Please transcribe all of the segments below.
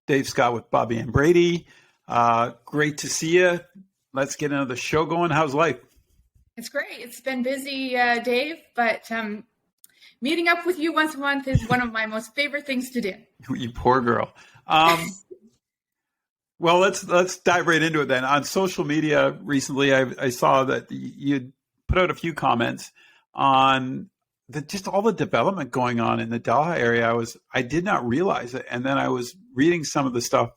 Dave Scott with Bobbi and Brady. Great to see you. Let's get into the show going. How's life? It's great. It's been busy, Dave, but meeting up with you once a month is one of my most favorite things to do. You poor girl. Well, let's dive right into it then. On social media recently, I saw that you put out a few comments on just all the development going on in the Delhi area. I did not realize it, and then I was reading some of the stuff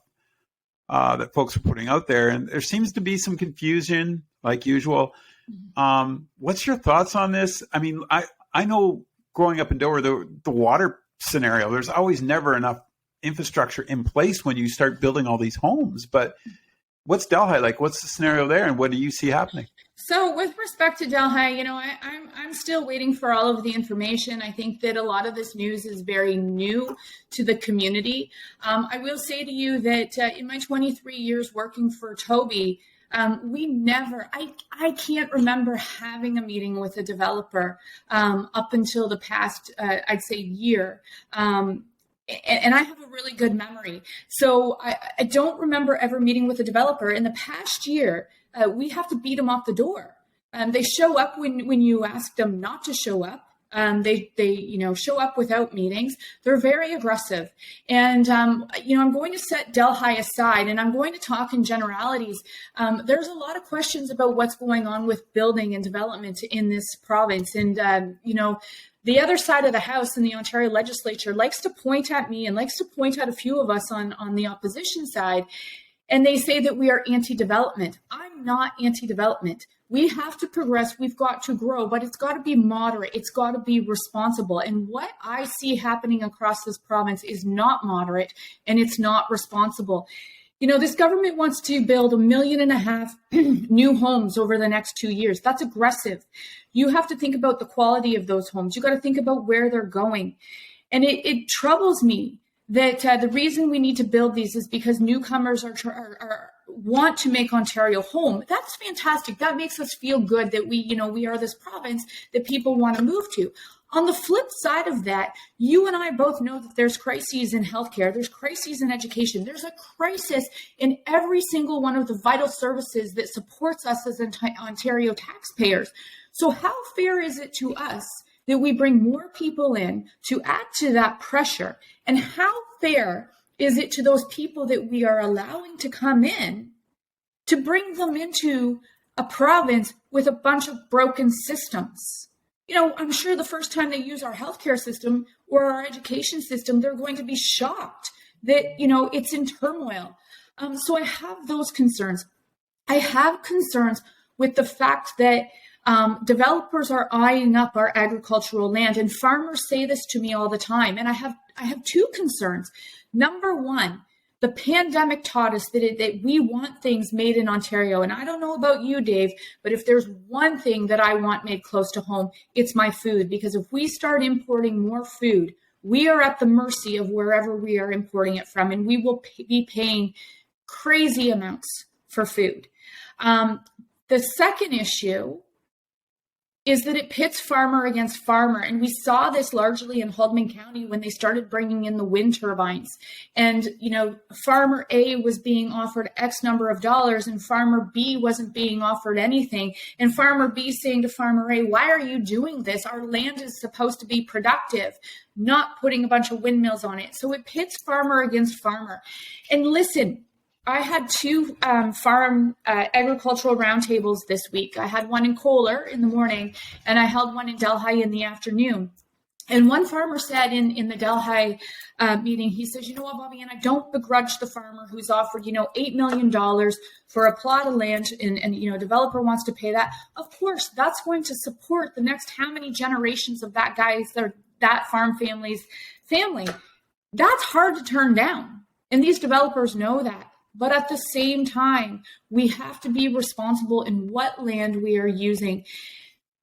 that folks are putting out there, and there seems to be some confusion, like usual. What's your thoughts on this? I mean, I know growing up in Dover, the water scenario, there's always never enough infrastructure in place when you start building all these homes. But what's Delhi like? What's the scenario there, and what do you see happening? So with respect to Delhi, I'm still waiting for all of the information. I think that a lot of this news is very new to the community. I will say to you that in my 23 years working for Toby, we never, I can't remember having a meeting with a developer up until the past, I'd say, year. And I have a really good memory. So I don't remember ever meeting with a developer. In the past year, we have to beat them off the door. They show up when you ask them not to show up. They show up without meetings. They're very aggressive. And, I'm going to set Delhi aside and I'm going to talk in generalities. There's a lot of questions about what's going on with building and development in this province. And, the other side of the House in the Ontario legislature likes to point at me and likes to point at a few of us on the opposition side. And they say that we are anti-development. I'm not anti-development. We have to progress. We've got to grow, but it's got to be moderate. It's got to be responsible. And what I see happening across this province is not moderate and it's not responsible. This government wants to build 1.5 million new homes over the next 2 years. That's aggressive. You have to think about the quality of those homes. You got to think about where they're going. And it troubles me that the reason we need to build these is because newcomers want to make Ontario home. That's fantastic. That makes us feel good that we are this province that people want to move to. On the flip side of that, you and I both know that there's crises in healthcare, there's crises in education, there's a crisis in every single one of the vital services that supports us as Ontario taxpayers. So how fair is it to us that we bring more people in to add to that pressure? And how fair is it to those people that we are allowing to come in to bring them into a province with a bunch of broken systems? I'm sure the first time they use our healthcare system or our education system, they're going to be shocked that, it's in turmoil. So I have those concerns. I have concerns with the fact that developers are eyeing up our agricultural land, and farmers say this to me all the time. And I have two concerns. Number one, the pandemic taught us that we want things made in Ontario. And I don't know about you, Dave, but if there's one thing that I want made close to home, it's my food. Because if we start importing more food, we are at the mercy of wherever we are importing it from. And we will be paying crazy amounts for food. The second issue is that it pits farmer against farmer. And we saw this largely in Haldimand County when they started bringing in the wind turbines. And, farmer A was being offered X number of dollars and farmer B wasn't being offered anything. And farmer B saying to farmer A, why are you doing this? Our land is supposed to be productive, not putting a bunch of windmills on it. So it pits farmer against farmer. And listen, I had two farm agricultural roundtables this week. I had one in Kohler in the morning, and I held one in Delhi in the afternoon. And one farmer said in the Delhi meeting, he says, what, Bobbi, and I don't begrudge the farmer who's offered, $8 million for a plot of land and a developer wants to pay that. Of course, that's going to support the next how many generations of that farm family's family. That's hard to turn down. And these developers know that. But at the same time, we have to be responsible in what land we are using.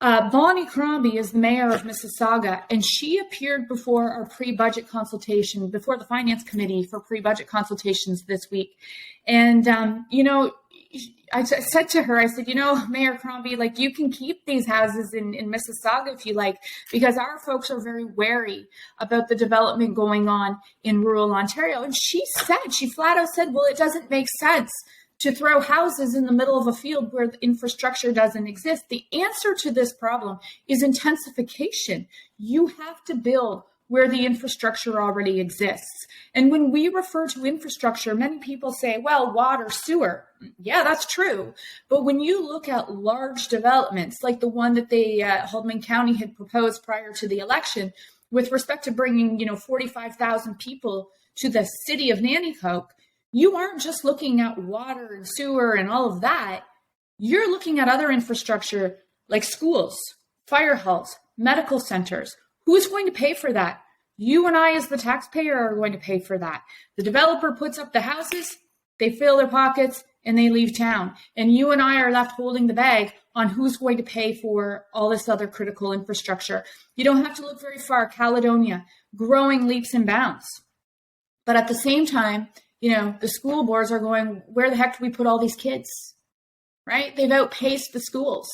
Bonnie Crombie is the mayor of Mississauga, and she appeared before our pre-budget consultation, before the Finance Committee for pre-budget consultations this week. And, I said to her, I said, Mayor Crombie, like, you can keep these houses in Mississauga if you like, because our folks are very wary about the development going on in rural Ontario. And she flat out said, well, it doesn't make sense to throw houses in the middle of a field where the infrastructure doesn't exist. The answer to this problem is intensification. You have to build where the infrastructure already exists. And when we refer to infrastructure, many people say, well, water, sewer. Yeah, that's true. But when you look at large developments like the one that Haldimand County had proposed prior to the election, with respect to bringing, 45,000 people to the city of Nanticoke, you aren't just looking at water and sewer and all of that. You're looking at other infrastructure like schools, fire halls, medical centers. Who is going to pay for that? You and I, as the taxpayer, are going to pay for that. The developer puts up the houses, they fill their pockets, and they leave town. And you and I are left holding the bag on who's going to pay for all this other critical infrastructure. You don't have to look very far. Caledonia, growing leaps and bounds. But at the same time, the school boards are going, where the heck do we put all these kids? Right? They've outpaced the schools.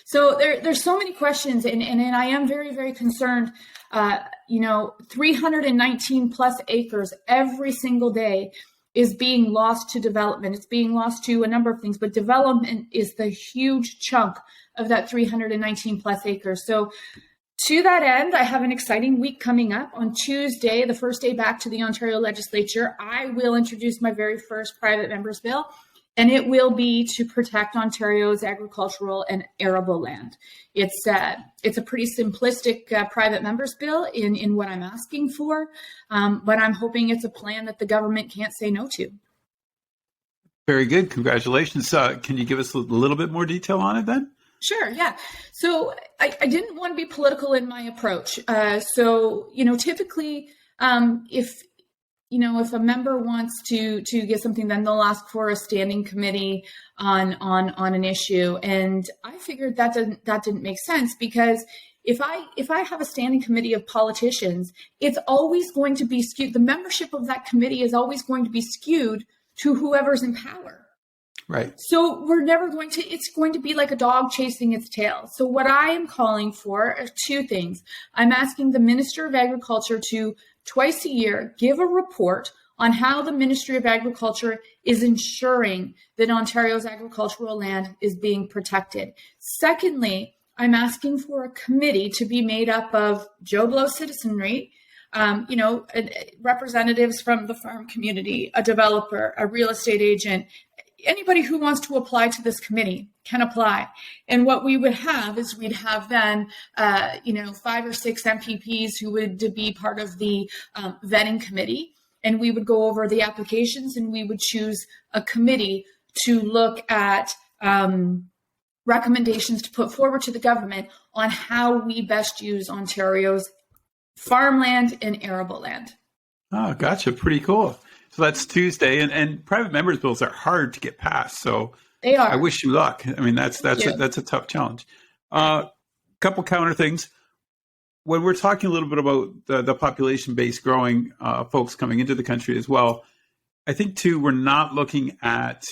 So there's so many questions, and I am very, very concerned. 319 plus acres every single day is being lost to development. It's being lost to a number of things, but development is the huge chunk of that 319 plus acres. So to that end, I have an exciting week coming up. On Tuesday, the first day back to the Ontario Legislature, I will introduce my very first private member's bill. And it will be to protect Ontario's agricultural and arable land. It's a pretty simplistic private member's bill in what I'm asking for, but I'm hoping it's a plan that the government can't say no to. Very good. Congratulations. Can you give us a little bit more detail on it then? Sure, yeah. So I didn't want to be political in my approach. Typically, if a member wants to get something, then they'll ask for a standing committee on an issue. And I figured that didn't make sense, because if I have a standing committee of politicians, it's always going to be skewed. The membership of that committee is always going to be skewed to whoever's in power. Right. So it's going to be like a dog chasing its tail. So what I am calling for are two things. I'm asking the Minister of Agriculture to twice a year give a report on how the Ministry of Agriculture is ensuring that Ontario's agricultural land is being protected. Secondly, I'm asking for a committee to be made up of Joe Blow citizenry, representatives from the farm community, a developer, a real estate agent. Anybody who wants to apply to this committee can apply. And what we would have is we'd have then, 5 or 6 MPPs who would be part of the vetting committee. And we would go over the applications, and we would choose a committee to look at recommendations to put forward to the government on how we best use Ontario's farmland and arable land. Oh, gotcha. Pretty cool. So that's Tuesday, and private members' bills are hard to get passed. So they are. I wish you luck. I mean, that's a tough challenge. Couple counter things. When we're talking a little bit about the population base growing, folks coming into the country as well, I think too we're not looking at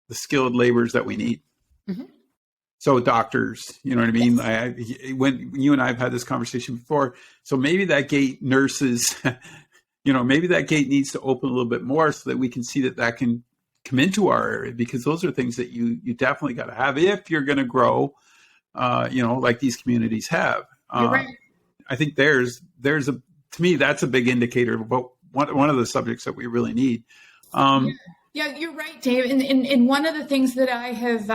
the skilled laborers that we need. Mm-hmm. So doctors, you know what I mean? Yes. When you and I have had this conversation before, so maybe that gate, nurses. Maybe that gate needs to open a little bit more so that we can see that can come into our area, because those are things that you definitely got to have if you're going to grow, like these communities have. You're right. I think to me, that's a big indicator about one of the subjects that we really need. Yeah, you're right, Dave. And one of the things that I have,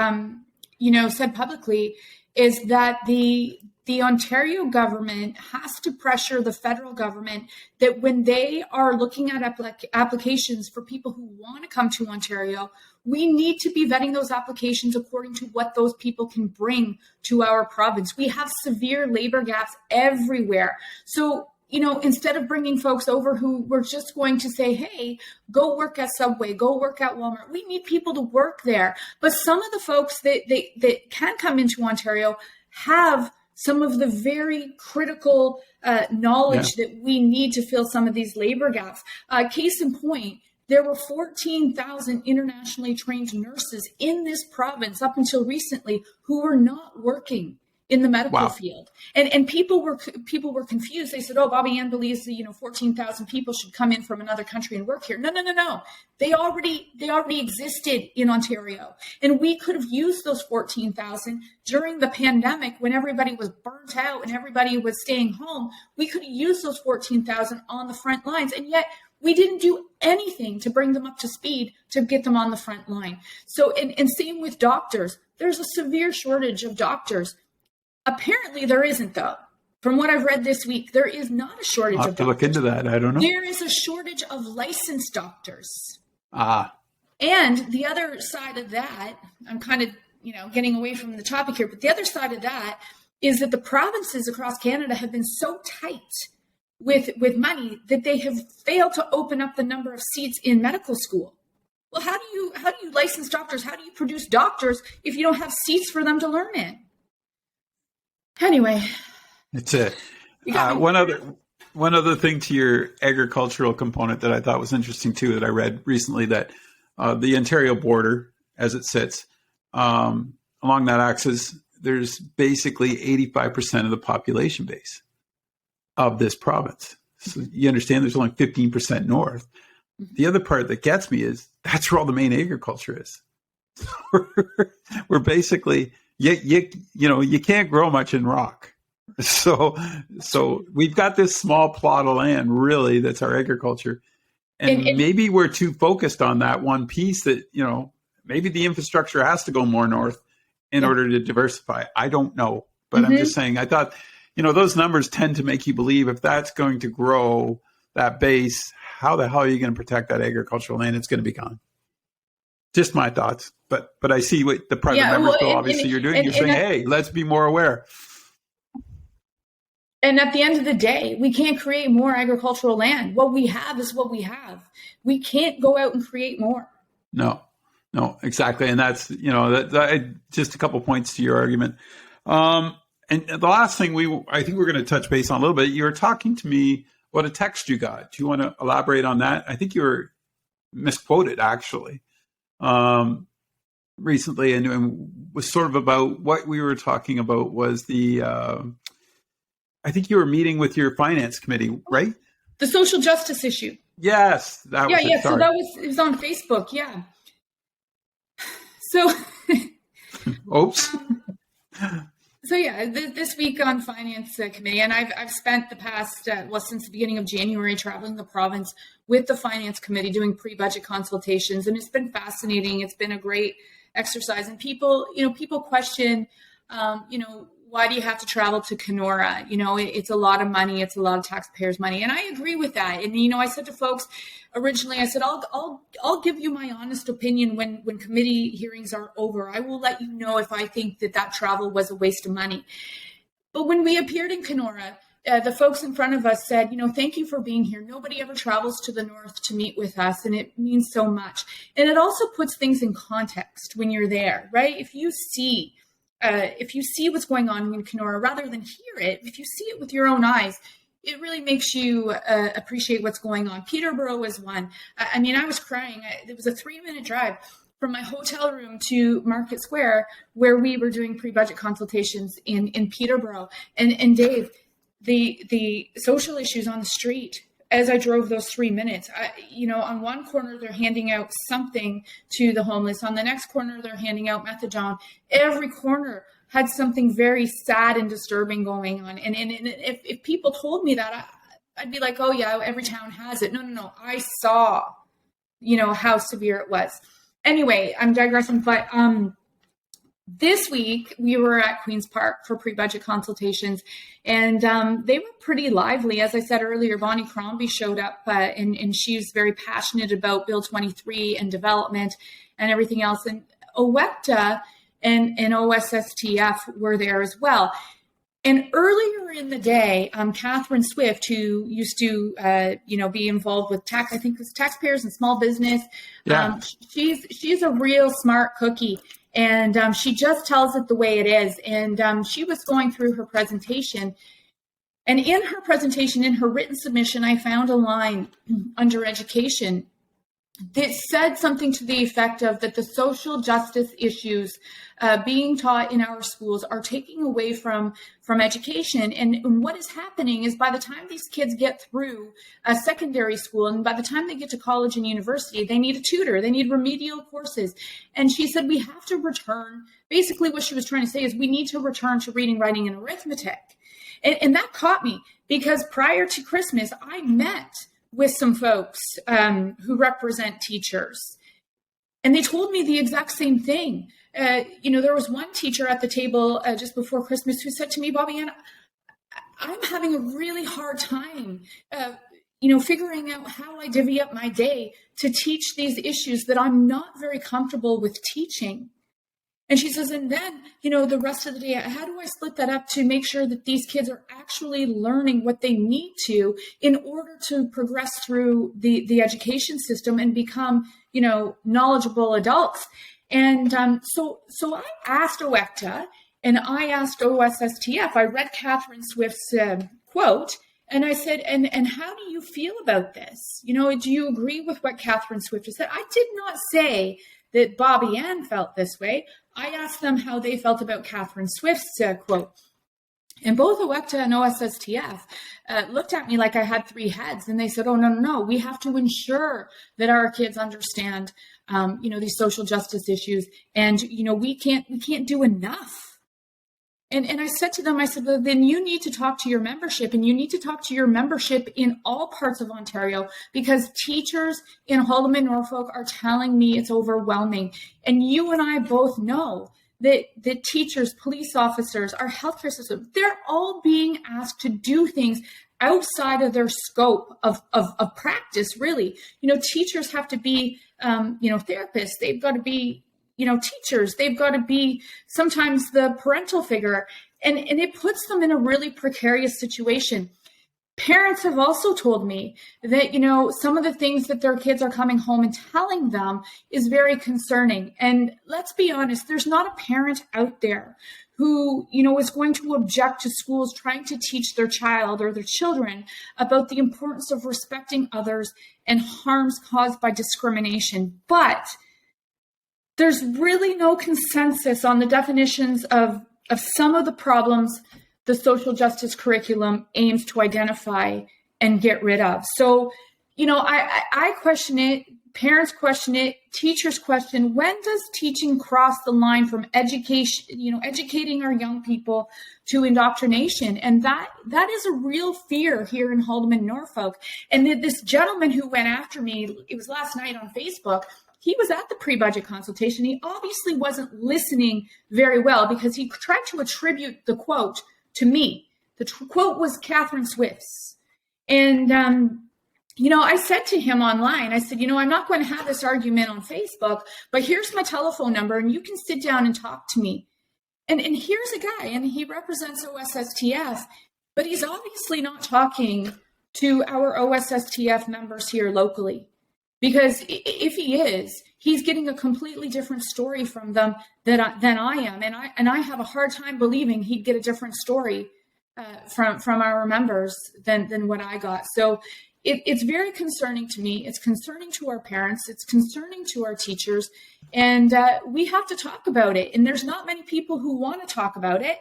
said publicly is that the Ontario government has to pressure the federal government that when they are looking at applications for people who want to come to Ontario, we need to be vetting those applications according to what those people can bring to our province. We have severe labor gaps everywhere. So, instead of bringing folks over who we're just going to say, hey, go work at Subway, go work at Walmart, we need people to work there. But some of the folks that can come into Ontario have some of the very critical knowledge that we need to fill some of these labor gaps. Case in point, There were 14,000 internationally trained nurses in this province up until recently who were not working in the medical field. And people were confused. They said, oh, Bobbi Ann believes that, 14,000 people should come in from another country and work here. No. They already existed in Ontario. And we could have used those 14,000 during the pandemic when everybody was burnt out and everybody was staying home. We could have used those 14,000 on the front lines. And yet we didn't do anything to bring them up to speed to get them on the front line. So, and same with doctors. There's a severe shortage of doctors. Apparently there isn't, though. From what I've read this week, there is not a shortage I'll have of to doctors. look into that. I don't know. There is a shortage of licensed doctors. And the other side of that, I'm kind of, getting away from the topic here, but the other side of that is that the provinces across Canada have been so tight with money that they have failed to open up the number of seats in medical school. Well, how do you license doctors? How do you produce doctors if you don't have seats for them to learn in? Anyway, it's one other thing to your agricultural component that I thought was interesting too, that I read recently, that the Ontario border, as it sits along that axis, there's basically 85% of the population base of this province. So you understand there's only 15% north. The other part that gets me is that's where all the main agriculture is. We're basically, you can't grow much in rock. So we've got this small plot of land, really, that's our agriculture. And maybe we're too focused on that one piece that, maybe the infrastructure has to go more north in order to diversify. I don't know. But I'm just saying, I thought, those numbers tend to make you believe if that's going to grow that base, how the hell are you going to protect that agricultural land? It's going to be gone. Just my thoughts. But I see what the private members go, obviously you're doing. You're saying, hey, let's be more aware. And at the end of the day, we can't create more agricultural land. What we have is what we have. We can't go out and create more. No, exactly. And that's, just a couple points to your argument. And the last thing I think we're going to touch base on a little bit, you were talking to me what a text you got. Do you want to elaborate on that? I think you were misquoted, actually, recently, and was sort of about what we were talking about was I think you were meeting with your finance committee, right? The social justice issue. Yes, that was it. So it was on Facebook. Yeah. So. Oops. So yeah, this week on finance committee, and I've spent the past since the beginning of January traveling the province with the finance committee doing pre-budget consultations, and it's been fascinating. It's been a great exercise, and people question, why do you have to travel to Kenora? It's a lot of money. It's a lot of taxpayers' money. And I agree with that. And, I said to folks originally, I said, I'll give you my honest opinion when committee hearings are over. I will let you know if I think that travel was a waste of money. But when we appeared in Kenora, the folks in front of us said, thank you for being here. Nobody ever travels to the north to meet with us, and it means so much. And it also puts things in context when you're there, right? If you see what's going on in Kenora, rather than hear it, if you see it with your own eyes, it really makes you appreciate what's going on. Peterborough was one. I was crying. It was a 3-minute drive from my hotel room to Market Square, where we were doing pre-budget consultations in Peterborough. And Dave, the social issues on the street, as I drove those 3 minutes, on one corner, they're handing out something to the homeless. On the next corner, they're handing out methadone. Every corner had something very sad and disturbing going on. And if people told me that, I'd be like, oh yeah, every town has it. No. I saw, how severe it was. Anyway, I'm digressing, but this week, we were at Queen's Park for pre-budget consultations, and they were pretty lively. As I said earlier, Bonnie Crombie showed up, and she's very passionate about Bill 23 and development and everything else. And OWECTA and OSSTF were there as well. And earlier in the day, Catherine Swift, who used to, be involved with I think it was taxpayers and small business. Yeah. She's a real smart cookie. And she just tells it the way it is. And she was going through her presentation. And in her presentation, in her written submission, I found a line under education that said something to the effect of that the social justice issues being taught in our schools are taking away from education. And what is happening is by the time these kids get through secondary school and by the time they get to college and university, they need a tutor, they need remedial courses. And she said, we have to return. Basically, what she was trying to say is we need to return to reading, writing, and arithmetic. And that caught me because prior to Christmas, I met with some folks who represent teachers. And they told me the exact same thing. There was one teacher at the table just before Christmas who said to me, Bobbi, Ann, I'm having a really hard time, figuring out how I divvy up my day to teach these issues that I'm not very comfortable with teaching. And she says, and then, the rest of the day, how do I split that up to make sure that these kids are actually learning what they need to in order to progress through the education system and become, knowledgeable adults? And so I asked OECTA and I asked OSSTF, I read Catherine Swift's quote, and I said, and how do you feel about this? Do you agree with what Catherine Swift has said? I did not say that Bobbi Ann felt this way. I asked them how they felt about Catherine Swift's quote. And both OECTA and OSSTF looked at me like I had three heads. And they said, oh, no. We have to ensure that our kids understand, these social justice issues. And, we can't do enough. And I said to them, I said, well, then you need to talk to your membership, and you need to talk to your membership in all parts of Ontario, because teachers in Haldimand Norfolk are telling me it's overwhelming. And you and I both know that teachers, police officers, our healthcare system, they're all being asked to do things outside of their scope of practice, really. Teachers have to be, therapists. They've got to be teachers, they've got to be sometimes the parental figure, and it puts them in a really precarious situation. Parents have also told me that, some of the things that their kids are coming home and telling them is very concerning. And let's be honest, there's not a parent out there who, is going to object to schools trying to teach their child or their children about the importance of respecting others and harms caused by discrimination. But there's really no consensus on the definitions of some of the problems the social justice curriculum aims to identify and get rid of. So, I question it, parents question it, teachers question, when does teaching cross the line from education, educating our young people to indoctrination? And that is a real fear here in Haldimand Norfolk. And this gentleman who went after me, it was last night on Facebook, he was at the pre-budget consultation. He obviously wasn't listening very well because he tried to attribute the quote to me. The quote was Catherine Swift's. And, I said to him online, I said, I'm not going to have this argument on Facebook, but here's my telephone number and you can sit down and talk to me. And here's a guy, and he represents OSSTF, but he's obviously not talking to our OSSTF members here locally. Because if he is, he's getting a completely different story from them than I am, and I have a hard time believing he'd get a different story from our members than what I got. So it's very concerning to me. It's concerning to our parents. It's concerning to our teachers, and we have to talk about it. And there's not many people who want to talk about it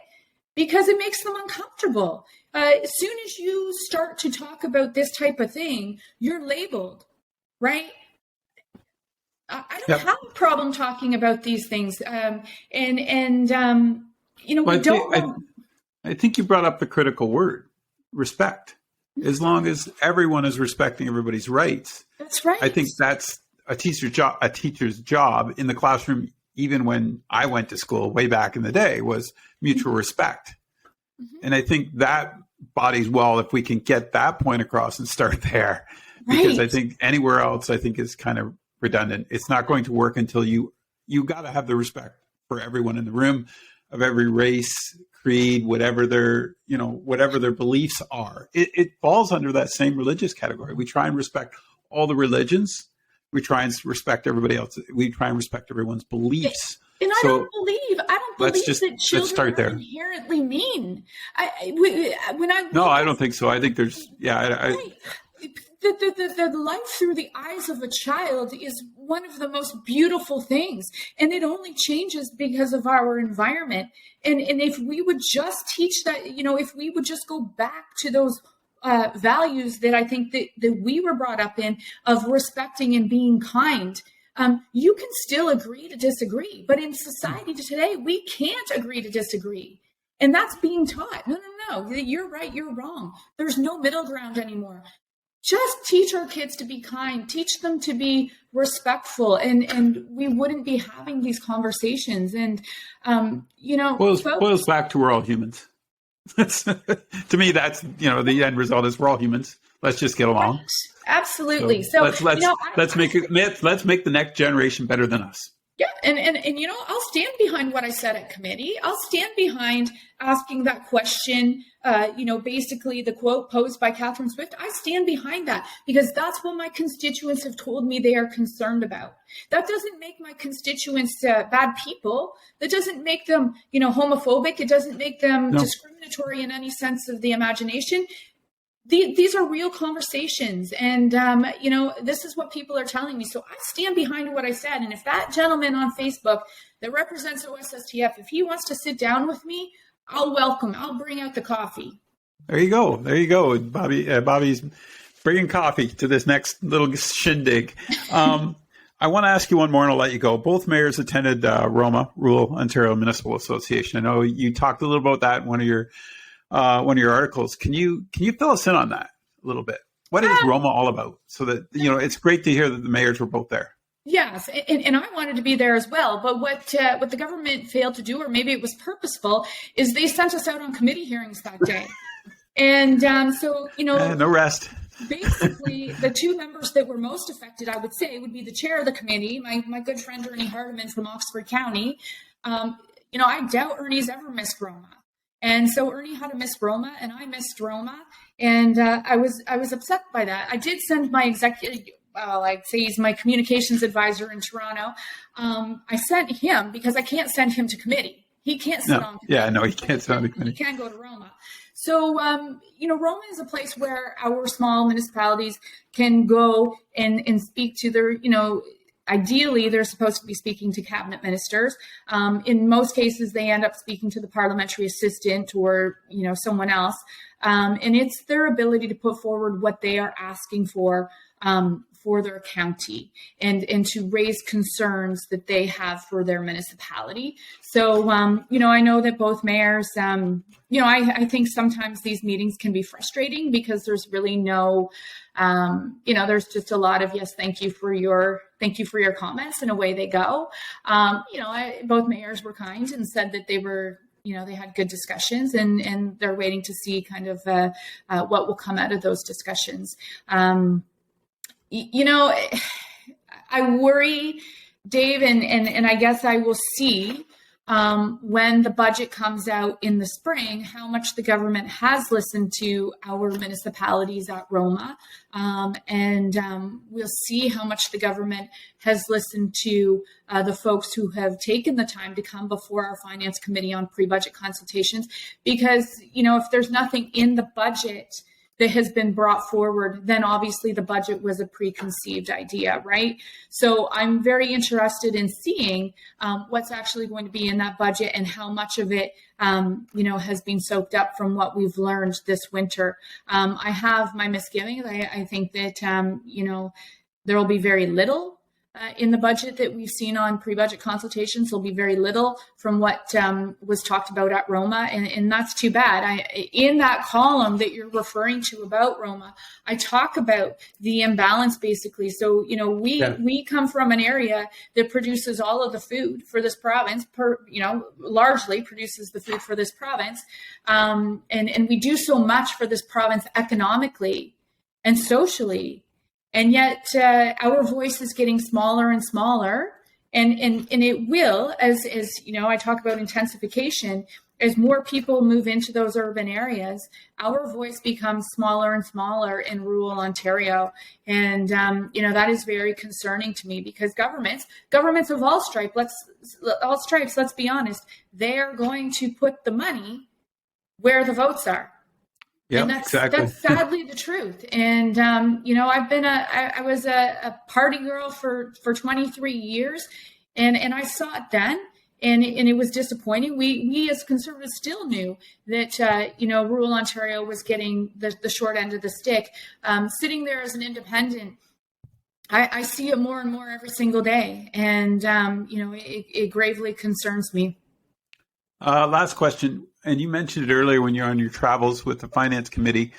because it makes them uncomfortable. As soon as you start to talk about this type of thing, you're labeled. Right? I don't have a problem talking about these things. I think you brought up the critical word, respect. As long as everyone is respecting everybody's rights. That's right. I think that's a teacher's job in the classroom, even when I went to school way back in the day, was mutual respect. Mm-hmm. And I think that bodies well if we can get that point across and start there. Because I think anywhere else, I think is kind of redundant. It's not going to work until you got to have the respect for everyone in the room, of every race, creed, whatever their beliefs are. It falls under that same religious category. We try and respect all the religions. We try and respect everybody else. We try and respect everyone's beliefs. And I don't believe that children are inherently mean. I don't think so. I think there's, the life through the eyes of a child is one of the most beautiful things. And it only changes because of our environment. And if we would just teach that, if we would just go back to those values that I think that we were brought up in, of respecting and being kind, you can still agree to disagree. But in society today, we can't agree to disagree. And that's being taught. No, you're right, you're wrong. There's no middle ground anymore. Just teach our kids to be kind, teach them to be respectful, and we wouldn't be having these conversations. And, boils back to we're all humans. To me, that's, the end result is we're all humans. Let's just get along. Right. Absolutely. So let's make the next generation better than us. Yeah. And I'll stand behind what I said at committee. I'll stand behind asking that question, basically the quote posed by Catherine Swift. I stand behind that because that's what my constituents have told me they are concerned about. That doesn't make my constituents bad people. That doesn't make them, homophobic. It doesn't make them discriminatory in any sense of the imagination. These are real conversations. And, this is what people are telling me. So I stand behind what I said. And if that gentleman on Facebook that represents OSSTF, if he wants to sit down with me, I'll bring out the coffee. There you go. Bobbi, Bobbi's bringing coffee to this next little shindig. I want to ask you one more and I'll let you go. Both mayors attended Roma, Rural Ontario Municipal Association. I know you talked a little about that in one of your articles. Can you fill us in on that a little bit? What is Roma all about? So that, it's great to hear that the mayors were both there. Yes, and I wanted to be there as well. But what the government failed to do, or maybe it was purposeful, is they sent us out on committee hearings that day. And no rest. Basically, the two members that were most affected, I would say, would be the chair of the committee, my good friend Ernie Haldimand from Oxford County. I doubt Ernie's ever missed Roma. And so Ernie had to miss Roma, and I missed Roma, and I was upset by that. I did send my I'd say he's my communications advisor in Toronto. I sent him because I can't send him to committee. He can't sit on committee. Yeah, no, he can't sit on the committee. He can't go to Roma. So, Roma is a place where our small municipalities can go and speak to their, ideally, they're supposed to be speaking to cabinet ministers. In most cases, they end up speaking to the parliamentary assistant or, someone else. And it's their ability to put forward what they are asking for their county and to raise concerns that they have for their municipality. So, I know that both mayors, I think sometimes these meetings can be frustrating because there's really no, there's just a lot of, yes, thank you for your comments, and away they go. Both mayors were kind and said that they were, they had good discussions and they're waiting to see kind of what will come out of those discussions. I worry, Dave, and I guess I will see when the budget comes out in the spring, how much the government has listened to our municipalities at Roma. And we'll see how much the government has listened to the folks who have taken the time to come before our finance committee on pre-budget consultations. Because, if there's nothing in the budget that has been brought forward, then obviously the budget was a preconceived idea, right? So I'm very interested in seeing what's actually going to be in that budget and how much of it, has been soaked up from what we've learned this winter. I have my misgivings. I think that, there will be very little in the budget that we've seen on pre-budget consultations. There'll be very little from what was talked about at Roma, and that's too bad. In that column that you're referring to about Roma, I talk about the imbalance basically. So, we come from an area that produces all of the food for this province, largely produces the food for this province. And we do so much for this province economically and socially. And yet our voice is getting smaller and smaller, and it will, as I talk about intensification, as more people move into those urban areas, our voice becomes smaller and smaller in rural Ontario. And, that is very concerning to me because governments of all stripes, let's be honest, they're going to put the money where the votes are. Yeah, And exactly. that's sadly the truth. And I was a party girl for 23 years, and I saw it then, and it was disappointing. We as conservatives still knew that rural Ontario was getting the short end of the stick. Sitting there as an independent, I see it more and more every single day, and it gravely concerns me. Last question, and you mentioned it earlier when you're on your travels with the finance committee.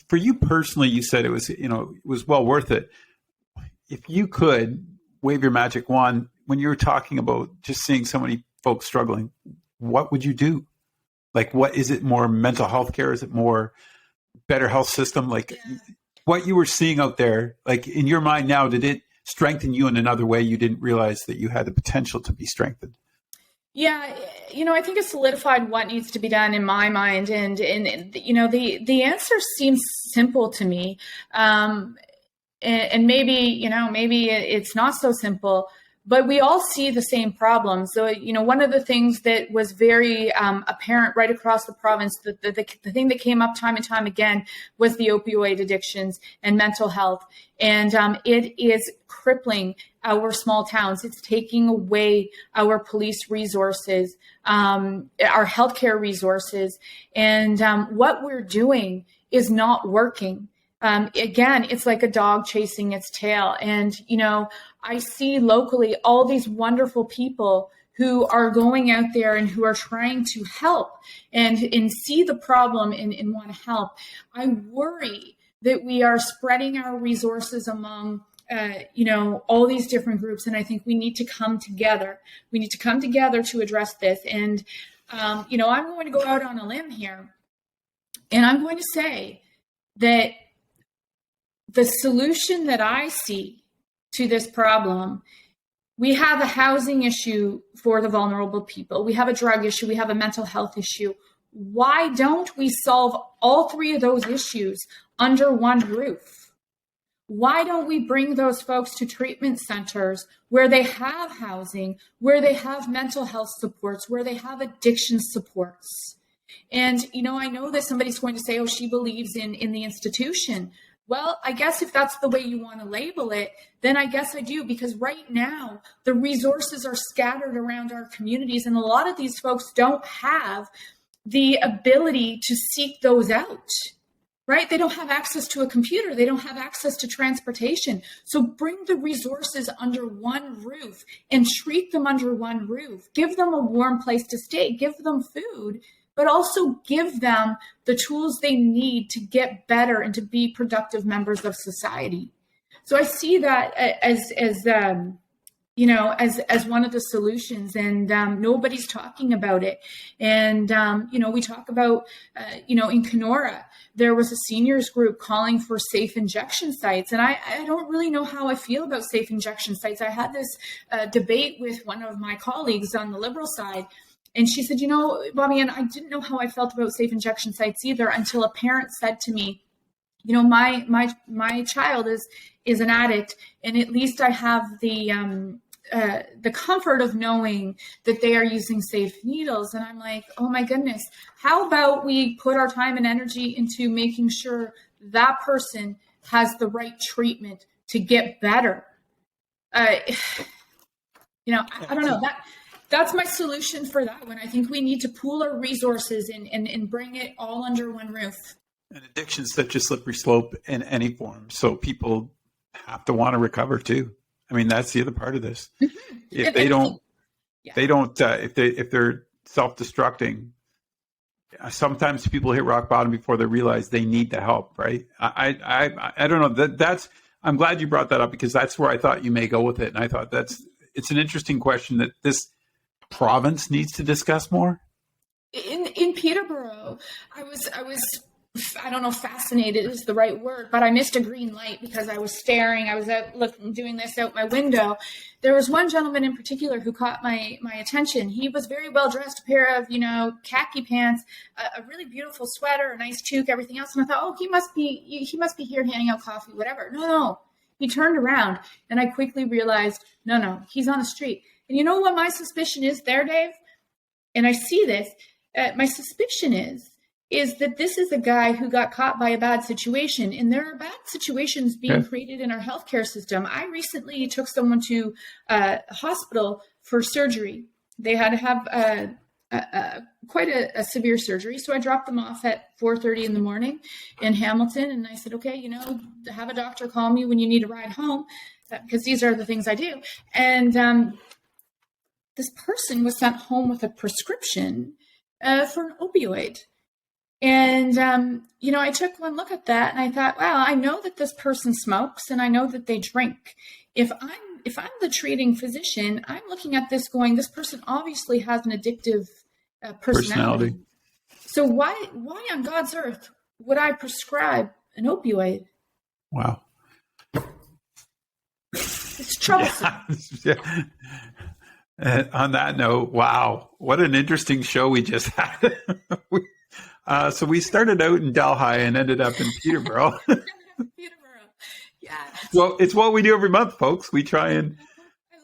For you personally, you said it was well worth it. If you could wave your magic wand when you were talking about just seeing so many folks struggling, what would you do? Like, what is it? More mental health care? Is it more better health system? Like, what you were seeing out there, like in your mind now, did it strengthen you in another way you didn't realize that you had the potential to be strengthened? Yeah, I think it solidified what needs to be done in my mind, and the answer seems simple to me, and maybe it's not so simple, but we all see the same problems. So one of the things that was very apparent right across the province, the thing that came up time and time again was the opioid addictions and mental health, and it is crippling our small towns. It's taking away our police resources, our healthcare resources, and what we're doing is not working. Again, it's like a dog chasing its tail. And, I see locally all these wonderful people who are going out there and who are trying to help and see the problem and want to help. I worry that we are spreading our resources among all these different groups. And I think we need to come together. We need to come together to address this. And, I'm going to go out on a limb here. And I'm going to say that the solution that I see to this problem, we have a housing issue for the vulnerable people. We have a drug issue. We have a mental health issue. Why don't we solve all three of those issues under one roof? Why don't we bring those folks to treatment centers where they have housing, where they have mental health supports, where they have addiction supports? And, I know that somebody's going to say, oh, she believes in the institution. Well, I guess if that's the way you want to label it, then I guess I do, because right now the resources are scattered around our communities, and a lot of these folks don't have the ability to seek those out, right? They don't have access to a computer. They don't have access to transportation. So bring the resources under one roof and treat them under one roof. Give them a warm place to stay. Give them food, but also give them the tools they need to get better and to be productive members of society. So I see that as one of the solutions, and nobody's talking about it. And, we talk about, in Kenora, there was a seniors group calling for safe injection sites. And I don't really know how I feel about safe injection sites. I had this debate with one of my colleagues on the Liberal side, and she said, Bobbi, and I didn't know how I felt about safe injection sites either until a parent said to me, my child is an addict, and at least I have the comfort of knowing that they are using safe needles. And I'm like, oh my goodness, how about we put our time and energy into making sure that person has the right treatment to get better? I don't know. That's my solution for that one. I think we need to pool our resources and bring it all under one roof. And addiction's such a slippery slope in any form. So people have to want to recover too. I mean, that's the other part of this. Mm-hmm. If if they're self-destructing, sometimes people hit rock bottom before they realize they need the help, right? I don't know. I'm glad you brought that up, because that's where I thought you may go with it. And I thought it's an interesting question that this province needs to discuss more. In Peterborough, I don't know if fascinated is the right word, but I missed a green light because I was staring. I was out doing this out my window. There was one gentleman in particular who caught my attention. He was very well dressed, a pair of, khaki pants, a really beautiful sweater, a nice toque, everything else. And I thought, oh, he must be here handing out coffee, whatever. No. He turned around, and I quickly realized, no, he's on the street. And you know what my suspicion is there, Dave? And I see this. My suspicion is is that this is a guy who got caught by a bad situation, and there are bad situations being created in our healthcare system. I recently took someone to a hospital for surgery. They had to have quite a severe surgery. So I dropped them off at 4:30 in the morning in Hamilton. And I said, okay, have a doctor call me when you need a ride home, because these are the things I do. And this person was sent home with a prescription for an opioid. And, I took one look at that and I thought, wow, I know that this person smokes and I know that they drink. If I'm the treating physician, I'm looking at this going, this person obviously has an addictive personality. So why on God's earth would I prescribe an opioid? Wow. It's troublesome. Yeah. On that note, wow, what an interesting show we just had. So we started out in Delhi and ended up in Peterborough. Yeah. Well, it's what we do every month, folks. We try and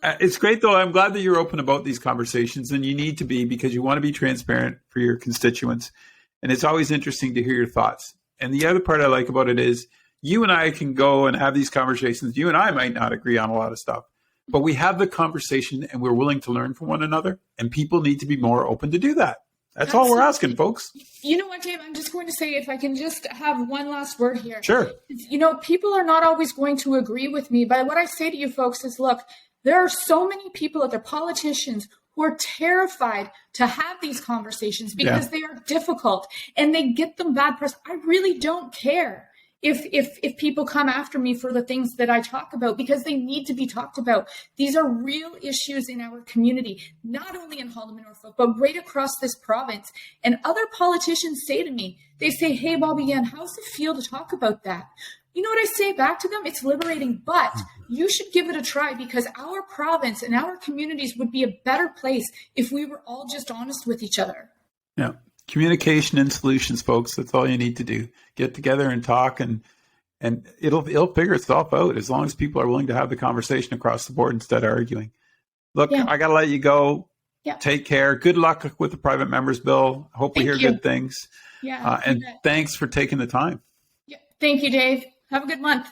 it's great, though. I'm glad that you're open about these conversations, and you need to be, because you want to be transparent for your constituents. And it's always interesting to hear your thoughts. And the other part I like about it is you and I can go and have these conversations. You and I might not agree on a lot of stuff, but we have the conversation and we're willing to learn from one another. And people need to be more open to do that. That's all we're asking, folks. You know what, Dave? I'm just going to say, if I can just have one last word here. Sure. People are not always going to agree with me, but what I say to you folks is, look, there are so many people out there, politicians, who are terrified to have these conversations because they are difficult and they get them bad press. I really don't care if people come after me for the things that I talk about, because they need to be talked about. These are real issues in our community, not only in Haldimand Norfolk, but right across this province. And other politicians say to me, they say, hey, Bobbi, how does it feel to talk about that? You know what I say back to them? It's liberating, but you should give it a try, because our province and our communities would be a better place if we were all just honest with each other. Yeah. Communication and solutions, folks. That's all you need to do. Get together and talk, and it'll figure itself out, as long as people are willing to have the conversation across the board instead of arguing. Look, I got to let you go. Yeah. Take care. Good luck with the private members bill. Hope we hear good things. Yeah. And thanks for taking the time. Yeah. Thank you, Dave. Have a good month.